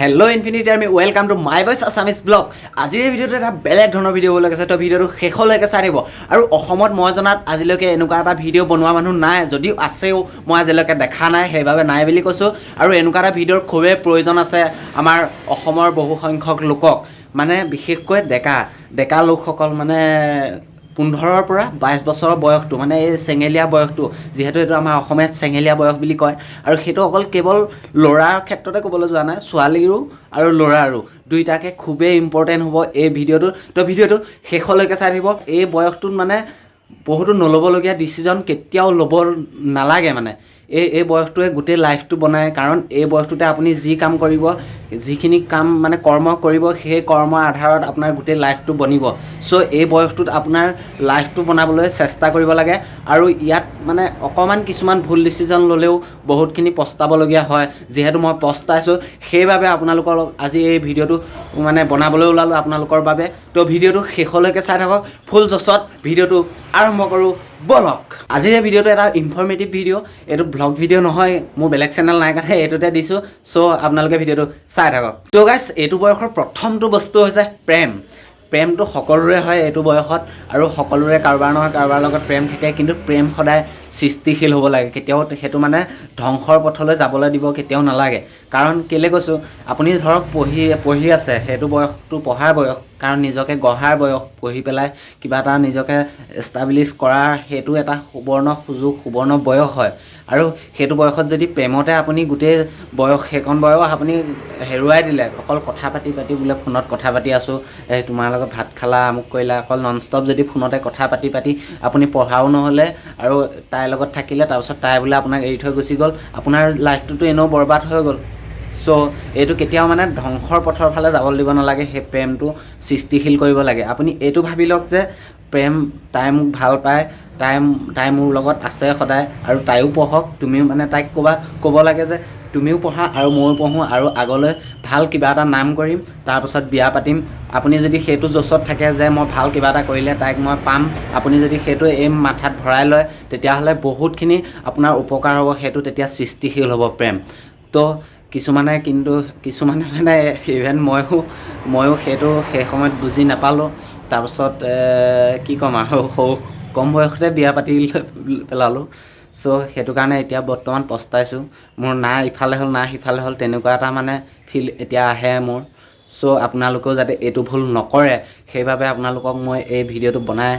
Hello' infinity army welcome to my voice Assamese blog. আজিৰ এই ভিডিঅ'টো এটা বেলেগ ধৰণৰ ভিডিঅ' হ'বলৈ গৈছে, তো ভিডিঅ'টো শেষলৈকে চাই থাকিব। আৰু অসমত মই জনাত আজিলৈকে এনেকুৱা এটা ভিডিঅ' বনোৱা মানুহ নাই, যদিও আছেও মই আজিলৈকে দেখা নাই, সেইবাবে নাই বুলি কৈছোঁ। আৰু এনেকুৱা এটা ভিডিঅ'ৰ খুবেই প্ৰয়োজন আছে আমাৰ অসমৰ বহু সংখ্যক লোকক, মানে বিশেষকৈ ডেকা লোকসকল, মানে 15ৰ পৰা 22 বছৰৰ বয়সটো, মানে এই চেঙেলীয়া বয়সটো, যিহেতু এইটো আমাৰ অসমীয়াত চেঙেলীয়া বয়স বুলি কয়। আৰু সেইটো অকল কেৱল ল'ৰাৰ ক্ষেত্ৰতে ক'বলৈ যোৱা নাই, ছোৱালীৰো আৰু ল'ৰাৰো দুইটাকে খুবেই ইম্পৰ্টেণ্ট হ'ব এই ভিডিঅ'টো। তো ভিডিঅ'টো শেষলৈকে চাই থাকিব। এই বয়সটোত মানে বহুতো নল'বলগীয়া ডিচিজন কেতিয়াও ল'ব নালাগে, মানে এই বয়সটোৱে গোটেই লাইফটো বনায়। কাৰণ এই বয়সটোতে আপুনি যি কাম কৰিব, যিখিনি কাম মানে কৰ্ম কৰিব, সেই কৰ্মৰ আধাৰত আপোনাৰ গোটেই লাইফটো বনিব। চ' এই বয়সটোত আপোনাৰ লাইফটো বনাবলৈ চেষ্টা কৰিব লাগে। আৰু ইয়াত মানে অকণমান কিছুমান ভুল ডিচিজন ল'লেও বহুতখিনি পস্তাবলগীয়া হয়, যিহেতু মই পস্তাইছোঁ। সেইবাবে আপোনালোকৰ আজি এই ভিডিঅ'টো মানে বনাবলৈ ওলালোঁ আপোনালোকৰ বাবে। তো ভিডিঅ'টো শেষলৈকে চাই থাকক। ফুল জছত ভিডিঅ'টো আৰম্ভ কৰোঁ, বলক। আজিৰ এই ভিডিঅ'টো এটা ইনফৰ্মেটিভ ভিডিঅ', এইটো ব্লগ ভিডিঅ' নহয়, মোৰ বেলেগ চেনেল নাই কাৰণে এইটোতে দিছোঁ। চ' আপোনালোকে ভিডিঅ'টো চাই থাকক। তো গাইছ, এইটো বয়সৰ প্ৰথমটো বস্তু হৈছে প্ৰেমটো সকলোৰে হয় এইটো বয়সত, আৰু সকলোৰে কাৰোবাৰ নহয় কাৰোবাৰ লগত প্ৰেম থাকে, কিন্তু প্ৰেম সদায় সৃষ্টিশীল হ'ব লাগে। কেতিয়াও সেইটো মানে ধ্বংসৰ পথলৈ যাবলৈ দিব কেতিয়াও নালাগে। কাৰণ কেলৈ কৈছোঁ, আপুনি ধৰক পঢ়ি আছে, সেইটো বয়সটো পঢ়াৰ বয়স, কাৰণ নিজকে গঢ়াৰ বয়স, পঢ়ি পেলাই কিবা এটা নিজকে এষ্টাব্লিছ কৰাৰ সেইটো এটা সুবৰ্ণ সুযোগ, সুবৰ্ণ বয়স হয়। আৰু সেইটো বয়সত যদি প্ৰেমতে আপুনি গোটেই বয়স, সেইকণ বয়স আপুনি হেৰুৱাই দিলে, অকল কথা পাতি বোলে ফোনত কথা পাতি আছোঁ, তোমাৰ লগত ভাত খালা, আমুক কৰিলা, অকল নন ষ্টপ যদি ফোনতে কথা পাতি আপুনি পঢ়াও নহ'লে আৰু তাইৰ লগত থাকিলে, তাৰপিছত তাই বোলে আপোনাক এৰি থৈ গুচি গ'ল, আপোনাৰ লাইফটোতো এনেও বৰবাদ হৈ গ'ল। চ' এইটো কেতিয়াও মানে ধ্বংসৰ পথৰ ফালে যাবলৈ দিব নালাগে, সেই প্ৰেমটো সৃষ্টিশীল কৰিব লাগে। আপুনি এইটো ভাবি লওক যে তাই মোক ভাল পায়, তাই মোৰ লগত আছে সদায়, আৰু তাইও পঢ়ক, তুমিও মানে তাইক ক'ব লাগে যে তুমিও পঢ়া আৰু ময়ো পঢ়োঁ, আৰু আগলৈ ভাল কিবা এটা নাম কৰিম, তাৰপাছত বিয়া পাতিম। আপুনি যদি সেইটো জছত থাকে যে মই ভাল কিবা এটা কৰিলে তাইক মই পাম, আপুনি যদি সেইটো এইম মাথাত ভৰাই লয়, তেতিয়াহ'লে বহুতখিনি আপোনাৰ উপকাৰ হ'ব, সেইটো তেতিয়া সৃষ্টিশীল হ'ব প্ৰেম। তো কিছুমানে মানে ইভেন ময়ো সেইটো সেই সময়ত বুজি নাপালোঁ। তাৰপাছত কি ক'ম আৰু, কম বয়সতে বিয়া পাতি পেলালোঁ। চ' সেইটো কাৰণে এতিয়া বৰ্তমান পস্তাইছোঁ। মোৰ না ইফালে হ'ল না সিফালে হ'ল, তেনেকুৱা এটা মানে ফিল এতিয়া আহে মোৰ। চ' আপোনালোকেও যাতে এইটো ভুল নকৰে, সেইবাবে আপোনালোকক মই এই ভিডিঅ'টো বনাই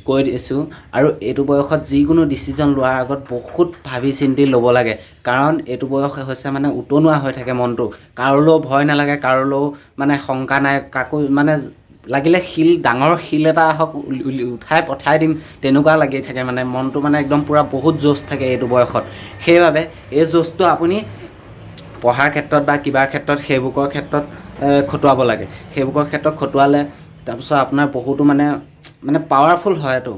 কৈ দিছোঁ। আৰু এইটো বয়সত যিকোনো ডিচিজন লোৱাৰ আগত বহুত ভাবি চিন্তি ল'ব লাগে, কাৰণ এইটো বয়স হৈছে মানে উতনুৱা হৈ থাকে মনটো, কাৰোলৈও ভয় নালাগে, কাৰোলৈও মানে শংকা নাই, কাকো মানে লাগিলে ডাঙৰ শিল এটা আহক উঠাই পঠাই দিম, তেনেকুৱা লাগি থাকে, মানে মনটো মানে একদম পূৰা বহুত জোচ থাকে এইটো বয়সত। সেইবাবে এই জোচটো আপুনি পঢ়াৰ ক্ষেত্ৰত বা কিবাৰ ক্ষেত্ৰত, সেইবোৰৰ ক্ষেত্ৰত খটুৱাব লাগে। সেইবোৰৰ ক্ষেত্ৰত খটুৱালে তাৰপিছত আপোনাৰ বহুতো মানে পাৱাৰফুল হয়, এইটো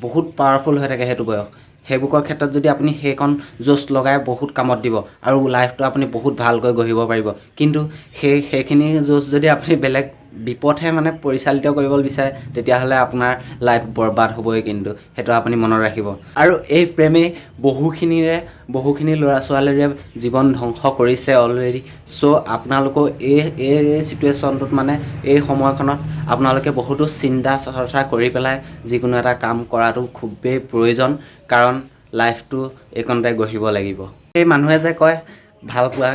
বহুত পাৱাৰফুল হৈ থাকে সেইটো বয়স। সেইবোৰৰ ক্ষেত্ৰত যদি আপুনি সেইকণ জোচ লগাই বহুত কামত দিব, আৰু লাইফটো আপুনি বহুত ভালকৈ গঢ়িব পাৰিব। কিন্তু সেইখিনি জোচ যদি আপুনি বেলেগ বিপথে মানে পৰিচালিত কৰিব বিচাৰে, তেতিয়াহ'লে আপোনাৰ লাইফ বৰবাদ হ'বই, কিন্তু সেইটো আপুনি মনত ৰাখিব। আৰু এই প্ৰেমেই বহুখিনি ল'ৰা ছোৱালীৰে জীৱন ধ্বংস কৰিছে অলৰেডি। চ' আপোনালোকেও এই চিটুৱেশ্যনটোত, মানে এই সময়খনত আপোনালোকে বহুতো চিন্তা চৰ্চা কৰি পেলাই যিকোনো এটা কাম কৰাটো খুবেই প্ৰয়োজন, কাৰণ লাইফটো এইকণতে গঢ়িব লাগিব। এই মানুহে যে কয় ভাল পোৱা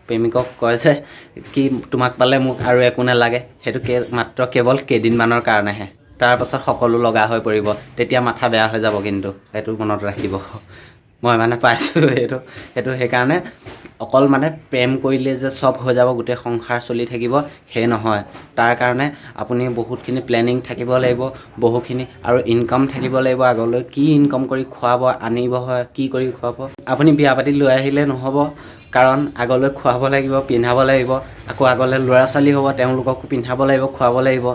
প্ৰেমিকক কয় যে কি তোমাক পালে মোক আৰু একো নালাগে, সেইটো মাত্ৰ কেৱল কেইদিনমানৰ কাৰণেহে, তাৰপাছত সকলো লগা হৈ পৰিব, তেতিয়া মাথা বেয়া হৈ যাব। কিন্তু সেইটো মনত ৰাখিব, মই মানে পাইছোঁ সেইটো সেইকাৰণে অকল মানে প্ৰেম কৰিলে যে চব হৈ যাব, গোটেই সংসাৰ চলি থাকিব, সেই নহয়। তাৰ কাৰণে আপুনি বহুতখিনি প্লেনিং থাকিব লাগিব, বহুখিনি আৰু ইনকাম থাকিব লাগিব। আগলৈ কি ইনকাম কৰি খুৱাব, আনিব হয়, কি কৰি খুৱাব। আপুনি বিয়া পাতি লৈ আহিলে নহ'ব, কাৰণ আগলৈ খুৱাব লাগিব, পিন্ধাব লাগিব, আকৌ আগলৈ ল'ৰা ছোৱালী হ'ব, তেওঁলোককো পিন্ধাব লাগিব, খুৱাব লাগিব।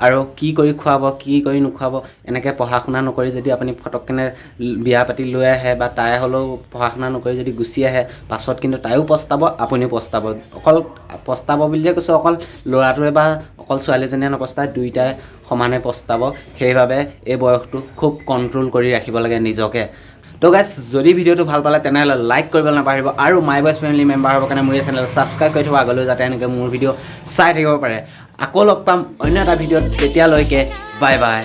আৰু কি কৰি খুৱাব, কি কৰি নোখুৱাব, এনেকৈ পঢ়া শুনা নকৰি যদি আপুনি ফটককেনে বিয়া পাতি লৈ আহে, বা তাই হ'লেও পঢ়া শুনা নকৰি যদি গুচি আহে, পাছত কিন্তু তাইও পস্তাব, আপুনিও পস্তাব। অকল পস্তাব বুলিয়ে কৈছোঁ, অকল ল'ৰাটোৱে বা অকল ছোৱালীজনীয়ে নপস্তায়, দুয়োটাই সমানে পস্তাব। সেইবাবে এই বয়সটো খুব কণ্ট্ৰল কৰি ৰাখিব লাগে নিজকে। তো গাইজ যদি ভিডিঅ'টো ভাল পালে তেনেহ'লে লাইক কৰিবলৈ নাপাহৰিব আৰু মাই ভইচ ফেমিলি মেম্বাৰ হ'বৰ কাৰণে মোৰ এই চেনেল ছাবস্ক্ৰাইব কৰি থ'ব আগলৈ যাতে এনেকৈ মোৰ ভিডিঅ' চাই থাকিব পাৰে আকৌ লগ পাম অন্য এটা ভিডিঅ'ত তেতিয়ালৈকে বাই বাই